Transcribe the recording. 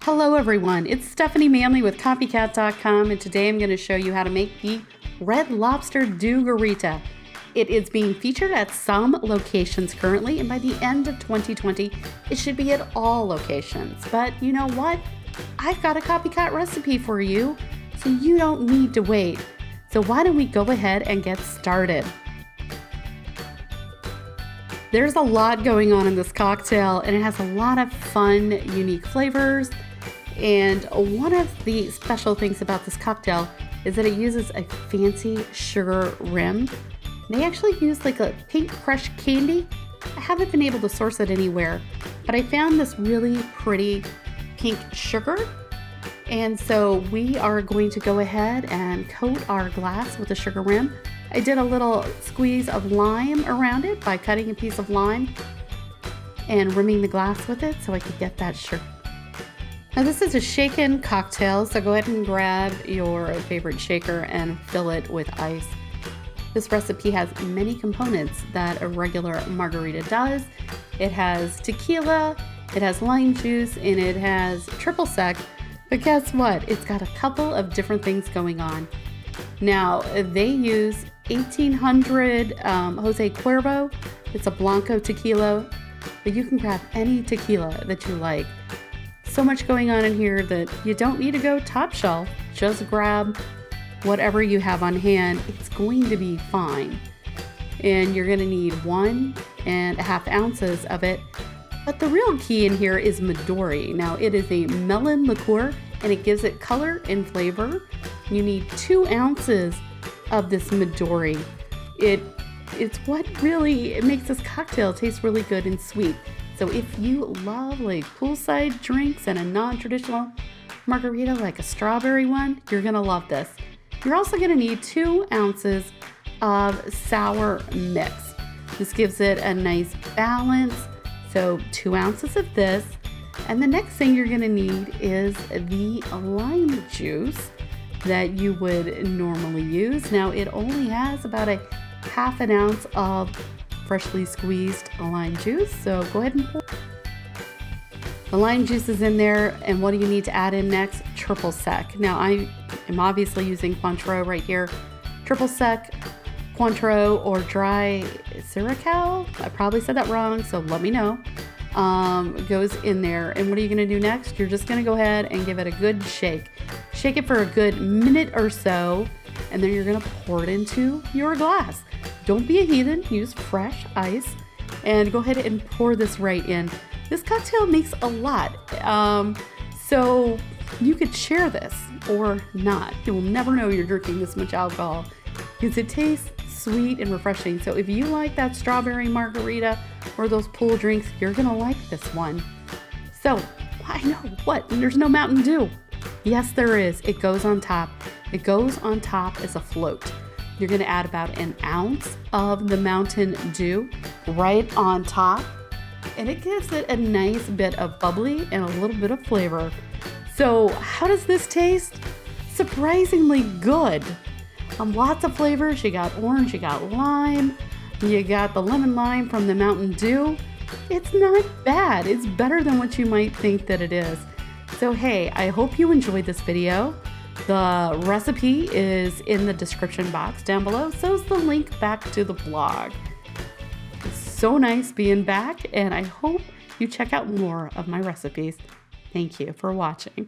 Hello everyone, it's Stephanie Manley with copycat.com, and today I'm going to show you how to make the Red Lobster Dew Garita. It is being featured at some locations currently, and by the end of 2020 it should be at all locations. But you know what? I've got a copycat recipe for you, so you don't need to wait. So why don't we go ahead and get started? There's a lot going on in this cocktail, and it has a lot of fun, unique flavors. And one of the special things about this cocktail is that it uses a fancy sugar rim. They actually use like a pink crushed candy. I haven't been able to source it anywhere, but I found this really pretty pink sugar. And so we are going to go ahead and coat our glass with a sugar rim. I did a little squeeze of lime around it by cutting a piece of lime and rimming the glass with it so I could get that sugar. Now this is a shaken cocktail, so go ahead and grab your favorite shaker and fill it with ice. This recipe has many components that a regular margarita does. It has tequila, it has lime juice, and it has triple sec. But guess what? It's got a couple of different things going on. Now they use 1800 Jose Cuervo. It's a blanco tequila, but you can grab any tequila that you like. So much going on in here that you don't need to go top shelf. Just grab whatever you have on hand. It's going to be fine. And you're going to need 1.5 ounces of it. But the real key in here is Midori. Now it is a melon liqueur and it gives it color and flavor. You need 2 ounces of this Midori. It's what really makes this cocktail taste really good and sweet. So if you love like poolside drinks and a non-traditional margarita like a strawberry one, you're gonna love this. You're also gonna need 2 ounces of sour mix. This gives it a nice balance. So 2 ounces of this. And the next thing you're gonna need is the lime juice that you would normally use. Now it only has about a 1/2 ounce of freshly squeezed lime juice, so go ahead and pour. The lime juice is in there, and what do you need to add in next? Triple sec. Now I am obviously using Cointreau right here. Triple sec, Cointreau, or dry Syrah. I probably said that wrong, so let me know. Goes in there, and what are you going to do next? You're just going to go ahead and give it a good shake. Shake it for a good minute or so, and then you're going to pour it into your glass. Don't be a heathen, use fresh ice, and go ahead and pour this right in. This cocktail makes a lot, so you could share this or not. You will never know you're drinking this much alcohol because it tastes sweet and refreshing. So if you like that strawberry margarita or those pool drinks, you're gonna like this one. So I know what, there's no Mountain Dew. Yes, there is. It goes on top. It goes on top as a float. You're gonna add about 1 ounce of the Mountain Dew right on top, and it gives it a nice bit of bubbly and a little bit of flavor. So how does this taste? Surprisingly good. Lots of flavors. You got orange, you got lime, you got the lemon lime from the Mountain Dew. It's not bad. It's better than what you might think that it is. So hey, I hope you enjoyed this video. The recipe is in the description box down below, so is the link back to the blog. It's so nice being back, and I hope you check out more of my recipes. Thank you for watching.